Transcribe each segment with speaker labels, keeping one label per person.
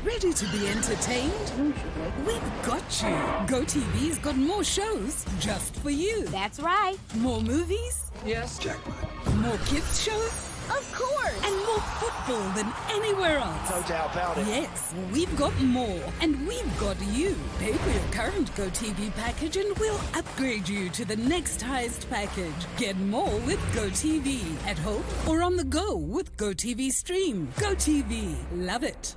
Speaker 1: Ready to be entertained? We've got you. GOTV's got more shows just for you.
Speaker 2: That's right.
Speaker 1: More movies?
Speaker 3: Yes. Jackpot.
Speaker 1: More kids shows?
Speaker 2: Of course.
Speaker 1: And more football than anywhere else.
Speaker 3: No doubt about it.
Speaker 1: Yes, we've got more. And we've got you. Pay for your current GOTV package and we'll upgrade you to the next highest package. Get more with GOTV. At home or on the go with GOTV Stream. GOTV. Love it.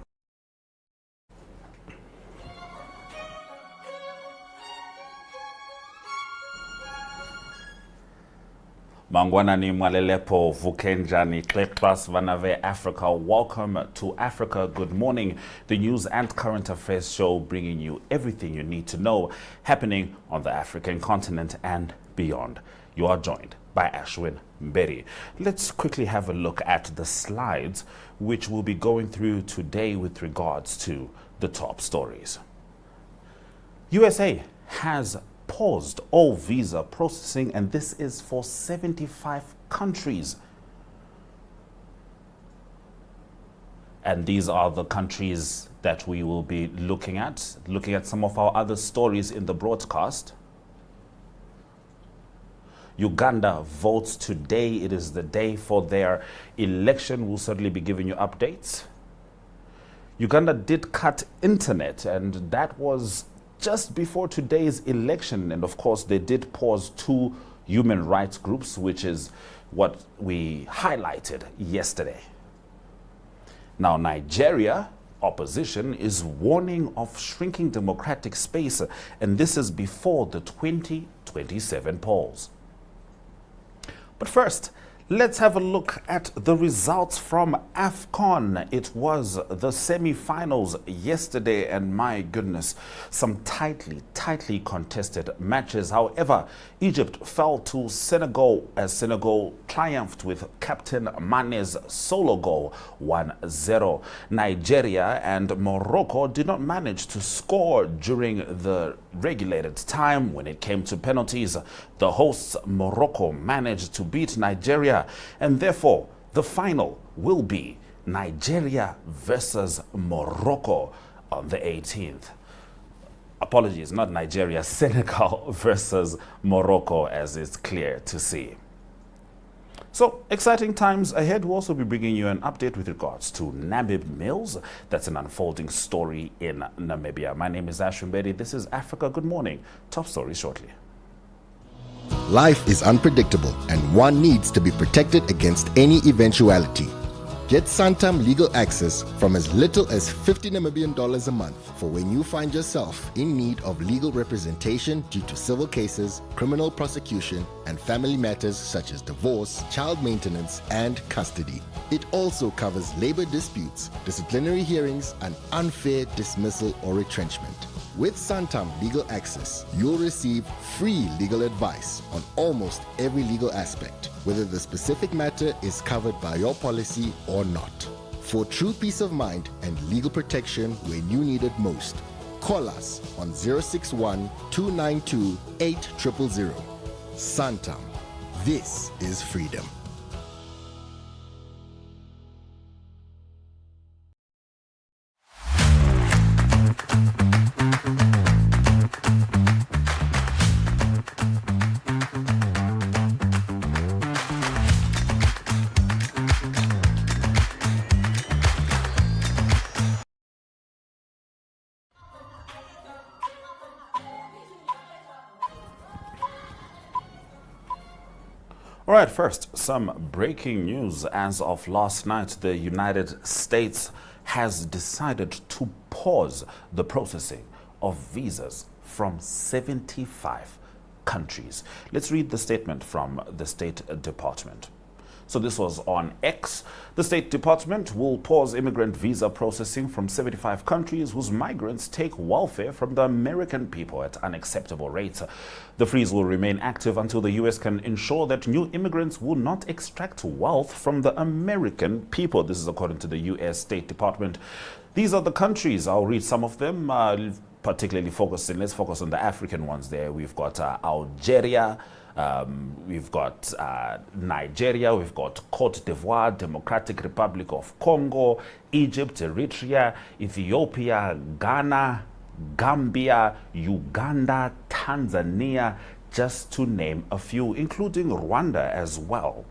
Speaker 4: Mangwanani Mwalelepo Vukenjani Kleklas Vanave Africa. Welcome to Africa. Good morning. The news and current affairs show bringing you everything you need to know happening on the African continent and beyond. You are joined by Ashwin Mberi. Let's quickly have a look at the slides which we'll be going through today with regards to the top stories. USA has paused all visa processing, and this is for 75 countries. And these are the countries that we will be looking at some of our other stories in the broadcast. Uganda votes today. It is the day for their election. We'll certainly be giving you updates. Uganda did cut internet, and that was just before today's election, and of course they did pause two human rights groups, which is what we highlighted yesterday. Now, Nigeria opposition is warning of shrinking democratic space, and this is before the 2027 polls. But first, let's have a look at the results from AFCON. It was the semi-finals yesterday, and my goodness, some tightly contested matches. However, Egypt fell to Senegal as Senegal triumphed with Captain Mane's solo goal 1-0. Nigeria and Morocco did not manage to score during the regulated time. When it came to penalties, the hosts Morocco managed to beat Nigeria, and therefore the final will be Nigeria versus Morocco on the 18th. Apologies, not Nigeria, Senegal versus Morocco, as it's clear to see. So, exciting times ahead. We'll also be bringing you an update with regards to Namib Mills. That's an unfolding story in Namibia. My name is Ashwin Mberi. This is Africa. Good morning. Top stories shortly.
Speaker 5: Life is unpredictable, and one needs to be protected against any eventuality. Get Santam legal access from as little as $50 Namibian a month for when you find yourself in need of legal representation due to civil cases, criminal prosecution, and family matters such as divorce, child maintenance, and custody. It also covers labor disputes, disciplinary hearings, and unfair dismissal or retrenchment. With Santam Legal Access, you'll receive free legal advice on almost every legal aspect, whether the specific matter is covered by your policy or not. For true peace of mind and legal protection when you need it most, call us on 061 292 8000. Santam. This is freedom.
Speaker 4: All right, first, some breaking news. As of last night, the United States has decided to pause the processing of visas from 75 countries. Let's read the statement from the State Department. So this was on X. The State Department will pause immigrant visa processing from 75 countries whose migrants take welfare from the American people at unacceptable rates. The freeze will remain active until the U.S. can ensure that new immigrants will not extract wealth from the American people. This is according to the U.S. State Department. These are the countries. I'll read some of them. particularly focusing, let's focus on the African ones there. We've got Algeria, we've got Nigeria, we've got Cote d'Ivoire, Democratic Republic of Congo, Egypt, Eritrea, Ethiopia, Ghana, Gambia, Uganda, Tanzania, just to name a few, including Rwanda as well.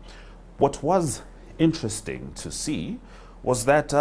Speaker 4: What was interesting to see was that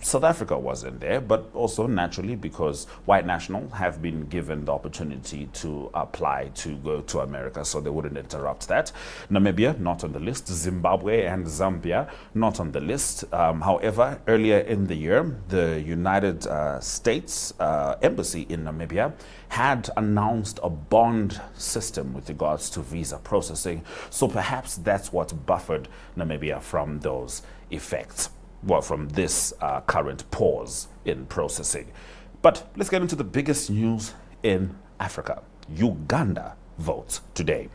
Speaker 4: South Africa wasn't there, but also naturally because white nationals have been given the opportunity to apply to go to America, so they wouldn't interrupt that. Namibia, not on the list. Zimbabwe and Zambia, not on the list. However, earlier in the year, the United States Embassy in Namibia had announced a bond system with regards to visa processing, so perhaps that's what buffered Namibia from those effects. Well, from this current pause in processing. But let's get into the biggest news in Africa. Uganda votes today.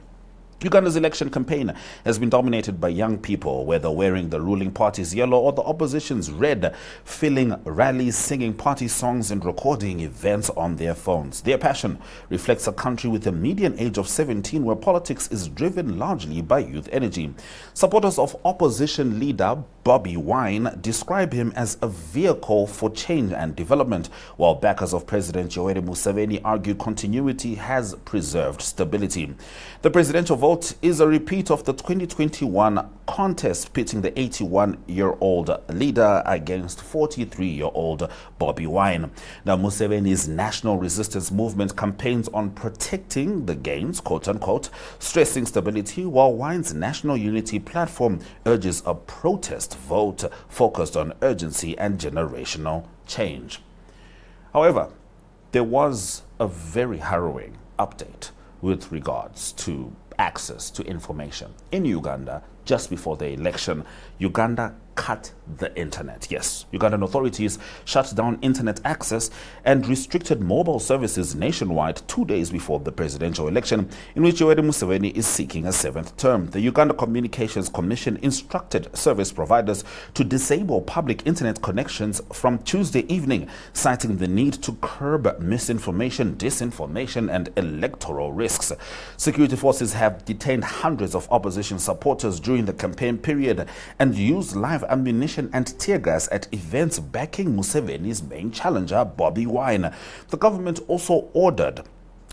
Speaker 4: Uganda's election campaign has been dominated by young people, whether wearing the ruling party's yellow or the opposition's red, filling rallies, singing party songs and recording events on their phones. Their passion reflects a country with a median age of 17 where politics is driven largely by youth energy. Supporters of opposition leader Bobi Wine describe him as a vehicle for change and development, while backers of President Yoweri Museveni argue continuity has preserved stability. The presidential vote is a repeat of the 2021 contest pitting the 81-year-old leader against 43-year-old Bobi Wine. Now, Museveni's national resistance movement campaigns on protecting the gains, quote-unquote, stressing stability, while Wine's national unity platform urges a protest vote focused on urgency and generational change. However, there was a very harrowing update with regards to access to information in Uganda just before the election. Uganda cut the internet. Yes, Ugandan authorities shut down internet access and restricted mobile services nationwide 2 days before the presidential election, in which Yoweri Museveni is seeking a 7th term. The Uganda Communications Commission instructed service providers to disable public internet connections from Tuesday evening, citing the need to curb misinformation, disinformation, and electoral risks. Security forces have detained hundreds of opposition supporters during the campaign period and used live ammunition and tear gas at events backing Museveni's main challenger, Bobi Wine. The government also ordered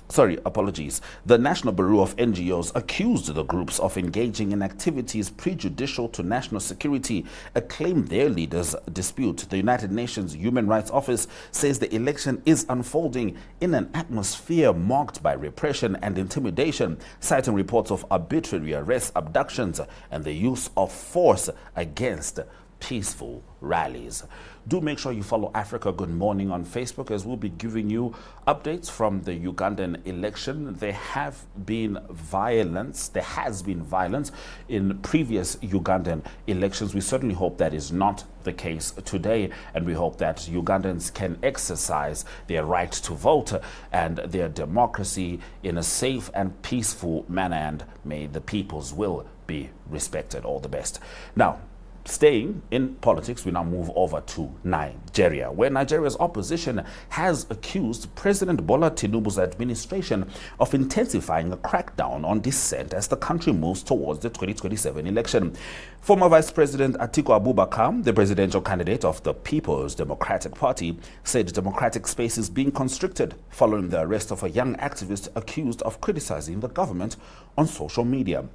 Speaker 4: the National Bureau of NGOs accused the groups of engaging in activities prejudicial to national security, a claim their leaders dispute. The United Nations Human Rights Office says the election is unfolding in an atmosphere marked by repression and intimidation, citing reports of arbitrary arrests, abductions, and the use of force against peaceful rallies. Do make sure you follow Africa Good Morning on Facebook, as we'll be giving you updates from the Ugandan election. There has been violence in previous Ugandan elections. We certainly hope that is not the case today, and we hope that Ugandans can exercise their right to vote and their democracy in a safe and peaceful manner, and may the people's will be respected. All the best. Now, staying in politics, we now move over to Nigeria, where Nigeria's opposition has accused President Bola Tinubu's administration of intensifying a crackdown on dissent as the country moves towards the 2027 election. Former Vice President Atiku Abubakar, the presidential candidate of the People's Democratic Party, said democratic space is being constricted following the arrest of a young activist accused of criticizing the government on social media.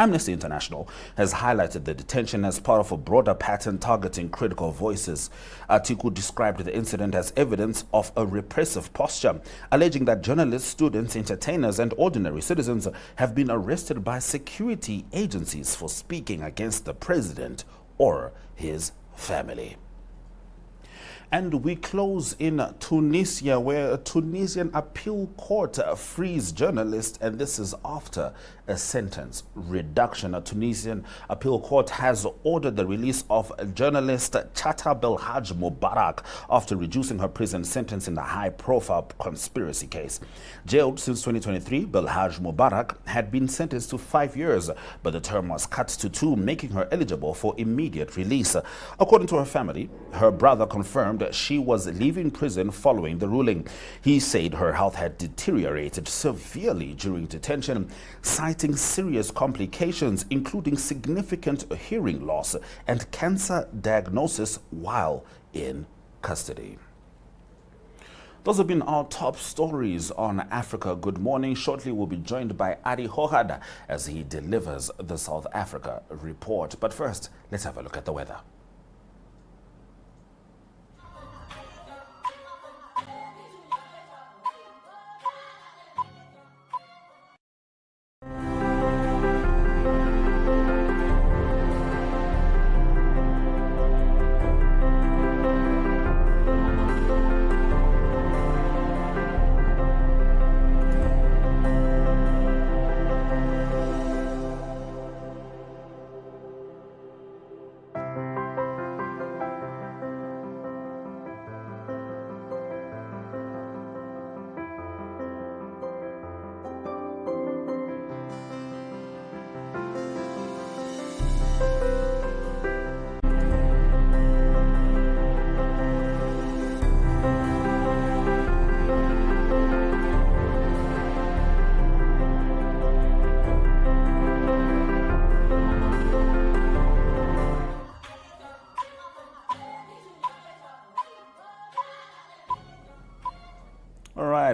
Speaker 4: Amnesty International has highlighted the detention as part of a broader pattern targeting critical voices. Atiku described the incident as evidence of a repressive posture, alleging that journalists, students, entertainers, and ordinary citizens have been arrested by security agencies for speaking against the president or his family. And we close in Tunisia, where a Tunisian appeal court frees journalists, and this is after a sentence reduction. A Tunisian appeal court has ordered the release of journalist Chatha Belhaj Mubarak after reducing her prison sentence in a high-profile conspiracy case. Jailed since 2023, Belhaj Mubarak had been sentenced to 5 years, but the term was cut to 2, making her eligible for immediate release. According to her family, her brother confirmed confirmed she was leaving prison following the ruling. He said her health had deteriorated severely during detention, citing serious complications, including significant hearing loss and cancer diagnosis while in custody. Those have been our top stories on Africa Good Morning. Shortly, we'll be joined by Arrie Hougaard as he delivers the South Africa report. But first, let's have a look at the weather.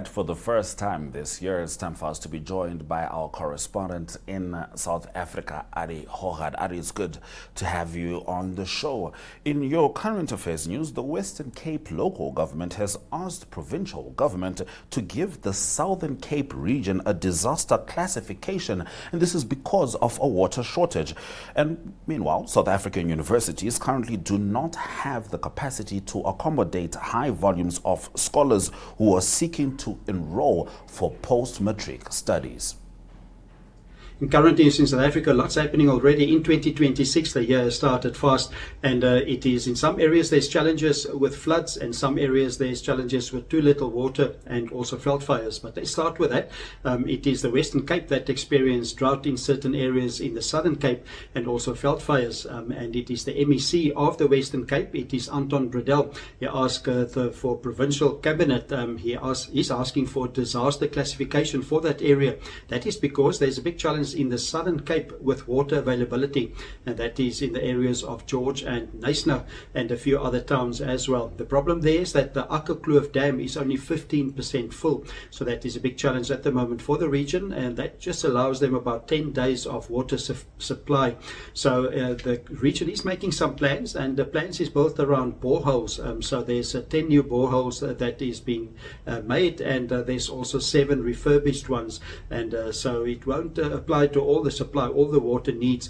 Speaker 4: For the first time this year, it's time for us to be joined by our correspondent in South Africa, Arrie Hougaard. Arrie, it's good to have you on the show. In your current affairs news, the Western Cape local government has asked provincial government to give the Southern Cape region a disaster classification, and this is because of a water shortage. And meanwhile, South African universities currently do not have the capacity to accommodate high volumes of scholars who are seeking to enroll for post-matric studies.
Speaker 2: And currently in South Africa, lots happening already. In 2026, the year started fast, and it is in some areas there's challenges with floods, and some areas there's challenges with too little water and also veld fires. But let's start with that. It is the Western Cape that experienced drought in certain areas in the Southern Cape and also veld fires. And it is the MEC of the Western Cape. It is Anton Bredell. He asked for provincial cabinet. He's asking for disaster classification for that area. That is because there's a big challenge in the Southern Cape with water availability, and that is in the areas of George and Knysna and a few other towns as well. The problem there is that the Akkerkloof Dam is only 15% full, so that is a big challenge at the moment for the region, and that just allows them about 10 days of water supply. So the region is making some plans, and the plans is built around boreholes. So there's 10 new boreholes that is being made, and there's also 7 refurbished ones, and so it won't apply to all the supply, all the water needs.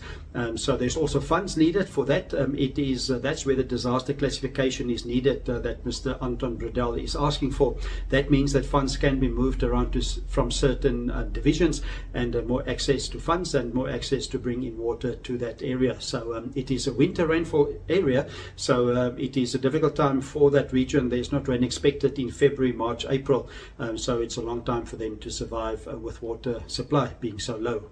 Speaker 2: So there's also funds needed for that. That's where the disaster classification is needed that Mr. Anton Bredell is asking for. That means that funds can be moved around from certain divisions, and more access to funds and more access to bring in water to that area. So it is a winter rainfall area, so it is a difficult time for that region. There's not rain expected in February, March, April, so it's a long time for them to survive with water supply being so low.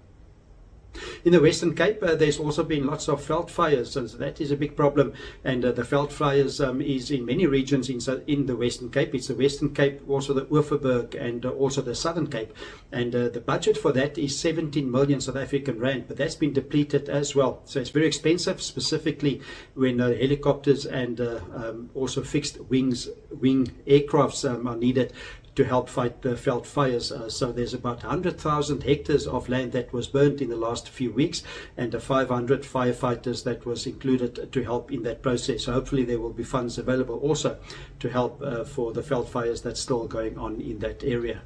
Speaker 2: In the Western Cape, there's also been lots of veld fires, and so that is a big problem. And the veld fires is in many regions in the Western Cape. It's the Western Cape, also the Oeverberg, and also the Southern Cape. And the budget for that is 17 million South African rand, but that's been depleted as well. So it's very expensive, specifically when helicopters and also fixed wing aircrafts are needed to help fight the veld fires. So there's about 100,000 hectares of land that was burnt in the last few weeks, and 500 firefighters that was included to help in that process. So hopefully there will be funds available also to help for the veld fires that's still going on in that area.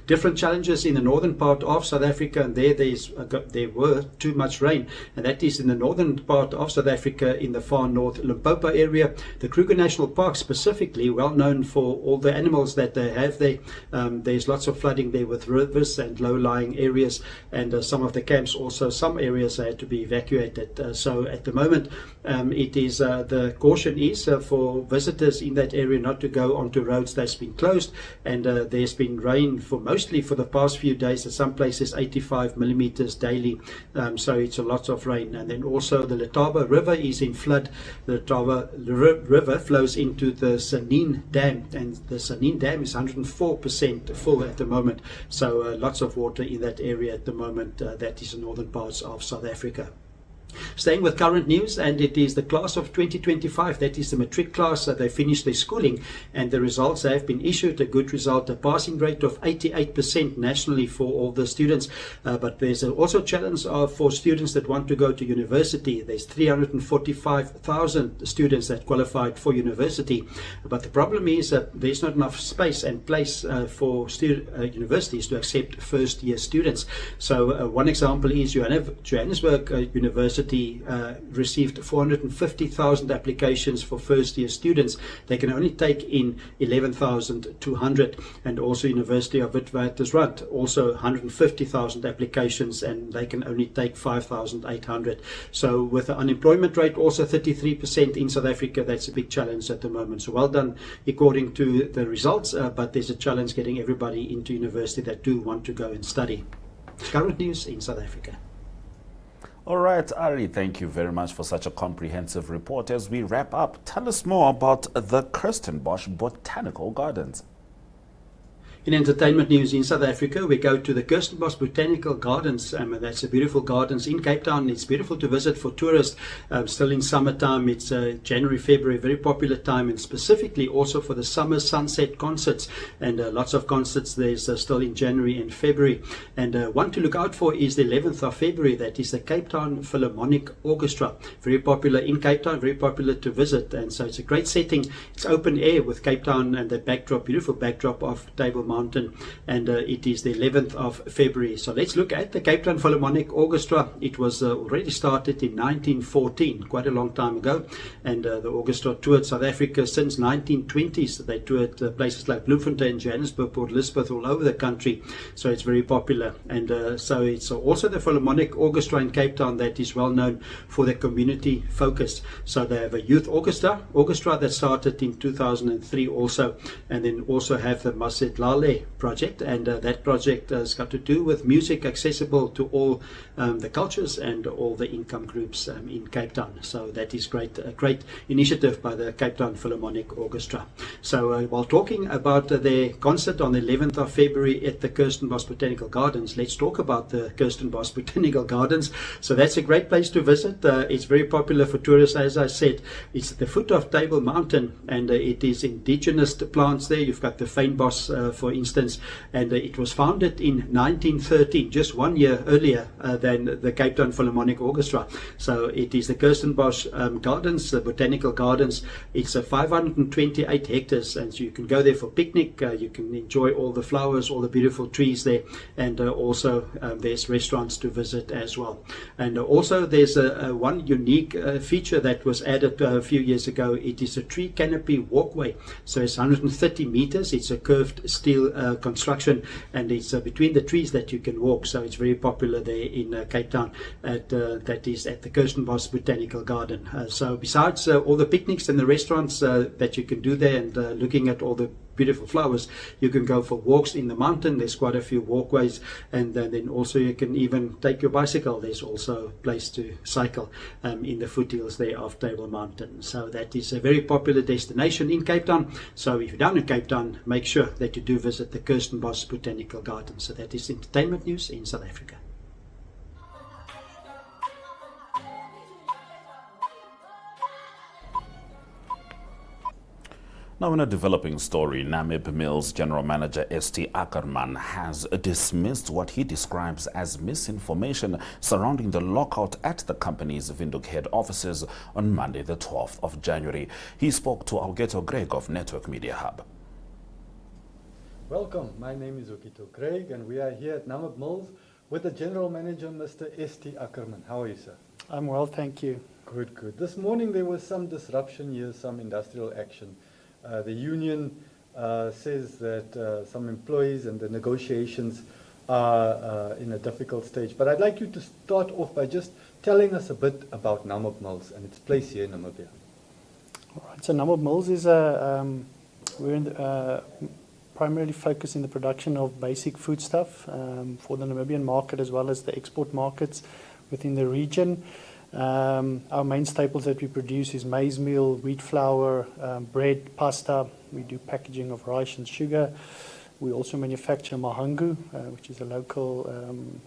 Speaker 2: Different challenges in the northern part of South Africa, and there were too much rain, and that is in the northern part of South Africa, in the far north Limpopo area. The Kruger National Park specifically, well known for all the animals that they have there. There's lots of flooding there with rivers and low-lying areas, and some of the camps also, some areas had to be evacuated. So at the moment, it is the caution is for visitors in that area not to go onto roads that's been closed, and there's been rain for mostly for the past few days, at some places 85 millimeters daily. So it's a lot of rain. And then also the Letaba River is in flood. The Letaba River flows into the Sanin Dam, and the Sanin Dam is 104% full at the moment. So lots of water in that area at the moment. That is the northern parts of South Africa. Staying with current news, and it is the class of 2025, that is the matric class. They finished their schooling and the results have been issued. A good result, a passing rate of 88% nationally for all the students. But there's also a challenge for students that want to go to university. There's 345,000 students that qualified for university. But the problem is that there's not enough space and place for universities to accept first year students. So one example is Johannesburg University received 450,000 applications for first year students. They can only take in 11,200, and also University of Witwatersrand also 150,000 applications, and they can only take 5,800. So with the unemployment rate also 33% in South Africa, that's a big challenge at the moment. So well done according to the results, but there's a challenge getting everybody into university that do want to go and study. Current news in South Africa.
Speaker 4: All right, Arrie, thank you very much for such a comprehensive report. As we wrap up, tell us more about the Kirstenbosch Botanical Gardens.
Speaker 2: In entertainment news in South Africa, we go to the Kirstenbosch Botanical Gardens. That's a beautiful gardens in Cape Town. It's beautiful to visit for tourists. Still in summertime, it's January, February, very popular time, and specifically also for the summer sunset concerts. And lots of concerts there's still in January and February. And one to look out for is the 11th of February. That is the Cape Town Philharmonic Orchestra. Very popular in Cape Town, very popular to visit. And so it's a great setting. It's open air with Cape Town and the backdrop, beautiful backdrop of Table Mountain, and it is the 11th of February. So let's look at the Cape Town Philharmonic Orchestra. It was already started in 1914, quite a long time ago, and the orchestra toured South Africa since 1920s. They toured places like Bloemfontein, Johannesburg, Port Elizabeth, all over the country. So it's very popular, and so it's also the Philharmonic Orchestra in Cape Town that is well known for their community focus. So they have a youth orchestra that started in 2003 also, and then also have the Maset Lale project, and that project has got to do with music accessible to all the cultures and all the income groups in Cape Town. So that is great, a great initiative by the Cape Town Philharmonic Orchestra. So while talking about their concert on the 11th of February at the Kirstenbosch Botanical Gardens, let's talk about the Kirstenbosch Botanical Gardens. So that's a great place to visit. It's very popular for tourists, as I said. It's at the foot of Table Mountain, and it is indigenous plants there. You've got the fynbos, for instance, and it was founded in 1913, just 1 year earlier than the Cape Town Philharmonic Orchestra. So it is the Kirstenbosch Gardens, the Botanical Gardens. It's 528 hectares, and so you can go there for picnic. You can enjoy all the flowers, all the beautiful trees there, and also there's restaurants to visit as well. And also there's one unique feature that was added a few years ago. It is a tree canopy walkway. So it's 130 meters. It's a curved steel construction, and it's between the trees that you can walk. So it's very popular there in Cape Town. That is at the Kirstenbosch Botanical Garden. So besides all the picnics and the restaurants that you can do there, and looking at all the beautiful flowers, you can go for walks in the mountain. There's quite a few walkways, and then also you can even take your bicycle. There's also a place to cycle in the foothills there of Table Mountain. So that is a very popular destination in Cape Town. So if you're down in Cape Town, make sure that you do visit the Kirstenbosch Botanical Garden. So that is entertainment news in South Africa.
Speaker 4: Now, in a developing story, Namib Mills General Manager St. Ackerman has dismissed what he describes as misinformation surrounding the lockout at the company's Windhoek head offices on Monday, the 12th of January. He spoke to Augeto Greg of Network Media Hub.
Speaker 3: Welcome, my name is Augeto Greg, and we are here at Namib Mills with the General Manager, Mr. St. Ackerman. How are you, sir?
Speaker 6: I'm well, thank you.
Speaker 3: Good, good. This morning there was some disruption here, some industrial action. The union says that some employees and the negotiations are in a difficult stage. But I'd like you to start off by just telling us a bit about Namib Mills and its place here in Namibia.
Speaker 6: All right, so Namib Mills is we're in primarily focus in the production of basic foodstuff for the Namibian market as well as the export markets within the region. Our main staples that we produce is maize meal, wheat flour, bread, pasta. We do packaging of rice and sugar. We also manufacture mahangu, which is a local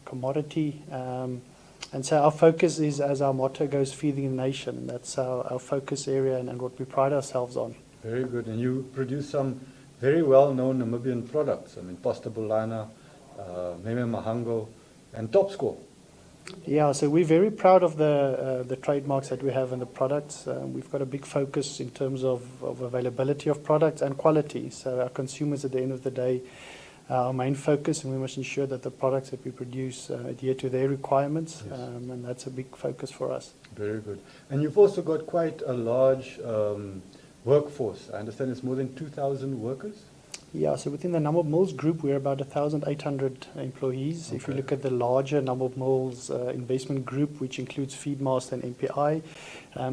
Speaker 6: commodity. And so our focus is, as our motto goes, feeding the nation. That's our focus area and what we pride ourselves on.
Speaker 3: Very good. And you produce some very well-known Namibian products. I mean, pasta bulana, meme mahango, and top score.
Speaker 6: Yeah, so we're very proud of the trademarks that we have in the products. We've got a big focus in terms of availability of products and quality. So our consumers, at the end of the day, are our main focus, and we must ensure that the products that we produce adhere to their requirements,
Speaker 3: Yes.
Speaker 6: and that's a big focus for us.
Speaker 3: Very good. And you've also got quite a large workforce. I understand it's more than 2,000 workers?
Speaker 6: Yeah, so within the Namib Mills group, we're about 1,800 employees. If you
Speaker 3: Okay.
Speaker 6: look at the larger Namib Mills investment group, which includes Feedmaster and MPI,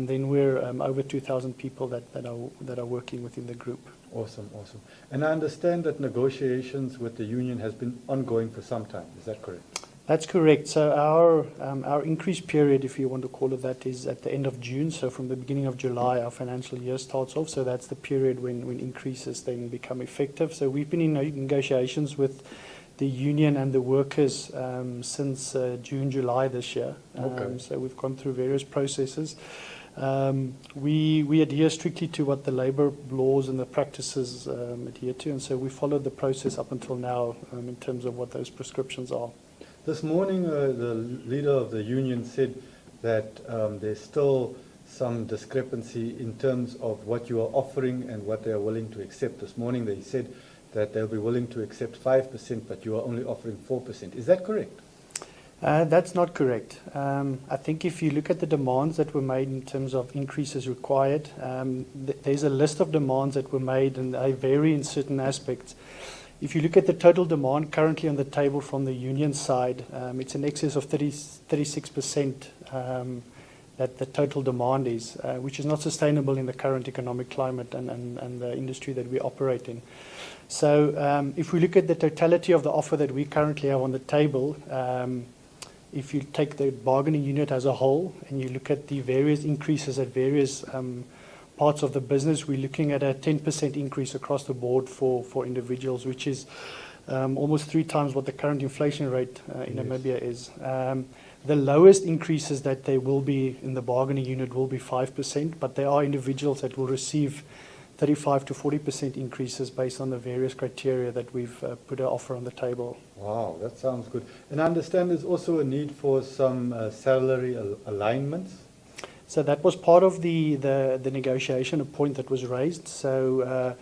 Speaker 6: then we're over 2,000 people that are working within the group.
Speaker 3: Awesome, awesome. And I understand that negotiations with the union has been ongoing for some time. Is that correct?
Speaker 6: That's correct. So our increase period, if you want to call it that, is at the end of June. So from the beginning of July, our financial year starts off. So that's the period when increases then become effective. So we've been in negotiations with the union and the workers since June, July this year.
Speaker 3: Okay.
Speaker 6: So we've gone through various processes. We adhere strictly to what the labour laws and the practices adhere to, and so we followed the process up until now in terms of what those prescriptions are.
Speaker 3: This morning, the leader of the union said that there's still some discrepancy in terms of what you are offering and what they are willing to accept. This morning they said that they'll be willing to accept 5%, but you are only offering 4%. Is that correct?
Speaker 6: That's not correct. I think if you look at the demands that were made in terms of increases required, there's a list of demands that were made, and they vary in certain aspects. If you look at the total demand currently on the table from the union side, it's in excess of 36% that the total demand is, which is not sustainable in the current economic climate and the industry that we operate in. So if we look at the totality of the offer that we currently have on the table, if you take the bargaining unit as a whole and you look at the various increases at various parts of the business, we're looking at a 10% increase across the board for individuals, which is almost 3 times what the current inflation rate in Namibia is. The lowest increases that there will be in the bargaining unit will be 5%, but there are individuals that will receive 35 to 40% increases based on the various criteria that we've put an offer on the table.
Speaker 3: Wow, that sounds good. And I understand there's also a need for some salary alignments.
Speaker 6: So that was part of the negotiation, a point that was raised. So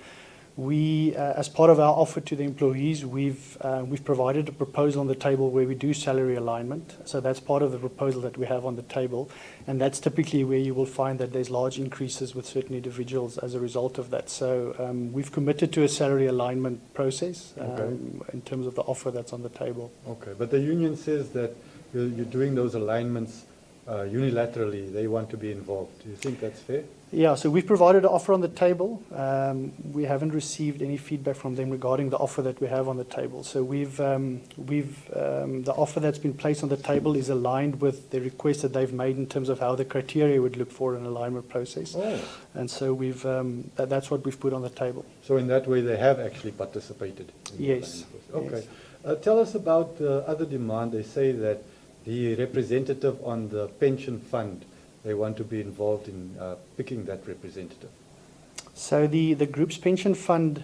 Speaker 6: we, as part of our offer to the employees, we've provided a proposal on the table where we do salary alignment. So that's part of the proposal that we have on the table, and that's typically where you will find that there's large increases with certain individuals as a result of that. So we've committed to a salary alignment process in terms of the offer that's on the table.
Speaker 3: Okay, but the union says that you're doing those alignments unilaterally. They want to be involved. Do you think that's fair?
Speaker 6: Yeah, so we've provided an offer on the table. We haven't received any feedback from them regarding the offer that we have on the table. So the offer that's been placed on the table is aligned with the request that they've made in terms of how the criteria would look for an alignment process.
Speaker 3: Oh.
Speaker 6: And so that's what we've put on the table.
Speaker 3: So in that way, they have actually participated. In the
Speaker 6: Yes.
Speaker 3: alignment process. Okay. Tell us about the other demand. They say that the representative on the pension fund, they want to be involved in picking that representative.
Speaker 6: So the group's pension fund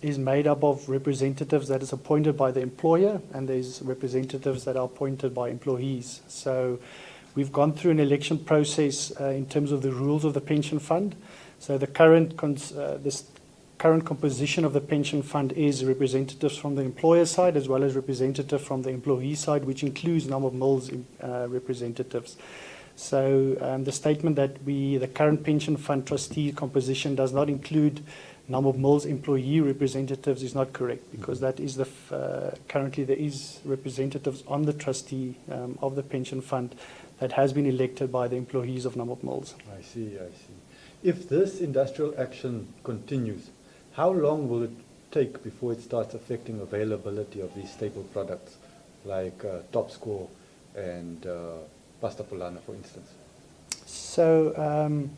Speaker 6: is made up of representatives that is appointed by the employer, and there's representatives that are appointed by employees. So we've gone through an election process in terms of the rules of the pension fund. So the current composition of the pension fund is representatives from the employer side as well as representatives from the employee side, which includes Namib Mills representatives. So the statement that the current pension fund trustee composition does not include Namib Mills employee representatives is not correct, because that is currently there is representatives on the trustee of the pension fund that has been elected by the employees of Namib Mills.
Speaker 3: I see, I see. If this industrial action continues, how long will it take before it starts affecting availability of these staple products like top score and pasta polana, for instance?
Speaker 6: So,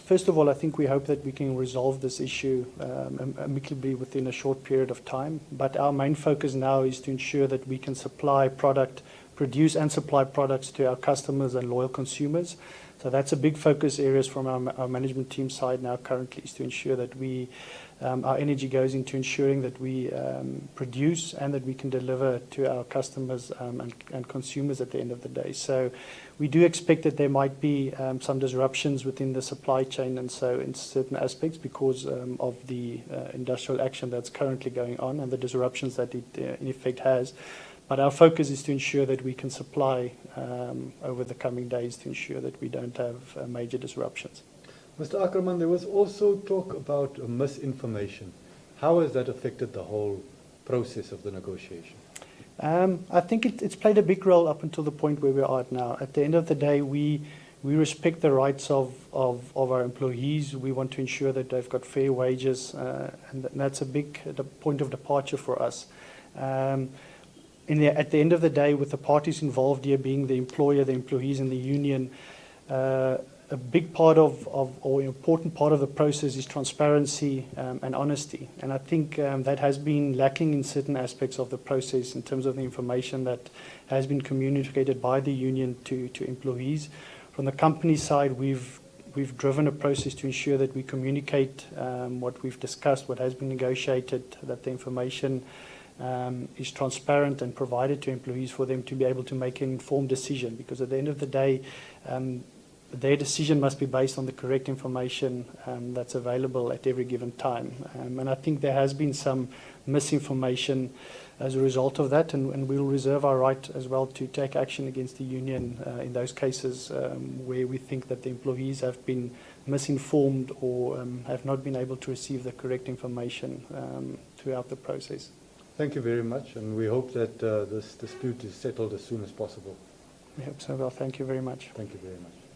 Speaker 6: first of all, I think we hope that we can resolve this issue amicably within a short period of time. But our main focus now is to ensure that we can produce and supply products to our customers and loyal consumers. So that's a big focus areas from our management team side now currently, is to ensure that our energy goes into ensuring that we produce and that we can deliver to our customers and consumers at the end of the day. So we do expect that there might be some disruptions within the supply chain and so in certain aspects because of the industrial action that's currently going on and the disruptions that it in effect has. But our focus is to ensure that we can supply over the coming days to ensure that we don't have major disruptions.
Speaker 3: Mr. Ackerman, there was also talk about misinformation. How has that affected the whole process of the negotiation?
Speaker 6: I think it's played a big role up until the point where we are at now. At the end of the day, we respect the rights of our employees. We want to ensure that they've got fair wages, and that's a big point of departure for us. At the end of the day, with the parties involved here being the employer, the employees and the union, a big part or important part of the process is transparency and honesty. And I think that has been lacking in certain aspects of the process in terms of the information that has been communicated by the union to employees. From the company side, we've driven a process to ensure that we communicate what we've discussed, what has been negotiated, that the information is transparent and provided to employees for them to be able to make an informed decision. Because at the end of the day, their decision must be based on the correct information that's available at every given time. And I think there has been some misinformation as a result of that, and we'll reserve our right as well to take action against the union in those cases where we think that the employees have been misinformed or have not been able to receive the correct information throughout the process.
Speaker 3: Thank you very much, and we hope that this dispute is settled as soon as possible.
Speaker 6: We hope so. Well, thank you very much.
Speaker 3: Thank you very much.